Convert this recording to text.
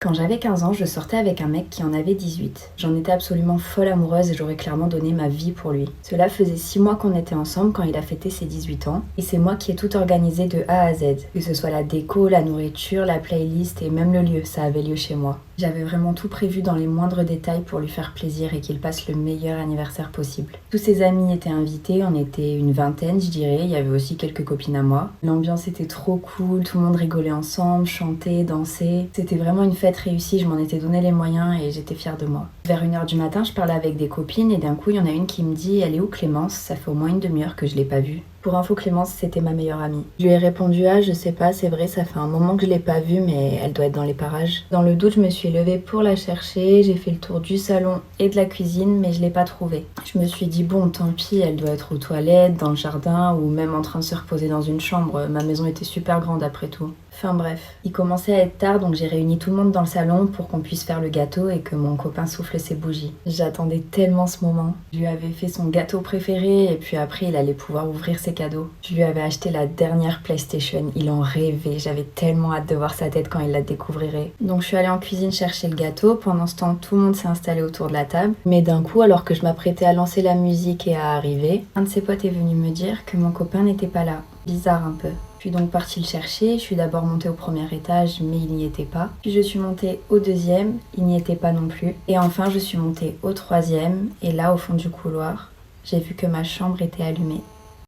Quand j'avais 15 ans, je sortais avec un mec qui en avait 18. J'en étais absolument folle amoureuse et j'aurais clairement donné ma vie pour lui. Cela faisait 6 mois qu'on était ensemble quand il a fêté ses 18 ans et c'est moi qui ai tout organisé de A à Z. Que ce soit la déco, la nourriture, la playlist et même le lieu, ça avait lieu chez moi. J'avais vraiment tout prévu dans les moindres détails pour lui faire plaisir et qu'il passe le meilleur anniversaire possible. Tous ses amis étaient invités, on était une vingtaine je dirais, il y avait aussi quelques copines à moi. L'ambiance était trop cool, tout le monde rigolait ensemble, chantait, dansait. C'était vraiment une fête réussie, je m'en étais donné les moyens et j'étais fière de moi. Vers 1h du matin, je parlais avec des copines et d'un coup, il y en a une qui me dit « Elle est où Clémence ? Ça fait au moins une demi-heure que je l'ai pas vue. » Pour info, Clémence, c'était ma meilleure amie. Je lui ai répondu « Ah, je sais pas, c'est vrai, ça fait un moment que je l'ai pas vue, mais elle doit être dans les parages. » Dans le doute, je me suis levée pour la chercher, j'ai fait le tour du salon et de la cuisine, mais je l'ai pas trouvée. Je me suis dit « Bon, tant pis, elle doit être aux toilettes, dans le jardin ou même en train de se reposer dans une chambre. Ma maison était super grande après tout. » Enfin bref, il commençait à être tard donc j'ai réuni tout le monde dans le salon pour qu'on puisse faire le gâteau et que mon copain souffle ses bougies. J'attendais tellement ce moment. Je lui avais fait son gâteau préféré et puis après il allait pouvoir ouvrir ses cadeaux. Je lui avais acheté la dernière PlayStation, il en rêvait, j'avais tellement hâte de voir sa tête quand il la découvrirait. Donc je suis allée en cuisine chercher le gâteau, pendant ce temps tout le monde s'est installé autour de la table. Mais d'un coup, alors que je m'apprêtais à lancer la musique et à arriver, un de ses potes est venu me dire que mon copain n'était pas là. Bizarre un peu. Je suis donc partie le chercher, je suis d'abord montée au premier étage mais il n'y était pas. Puis je suis montée au deuxième, il n'y était pas non plus. Et enfin je suis montée au troisième et là au fond du couloir, j'ai vu que ma chambre était allumée.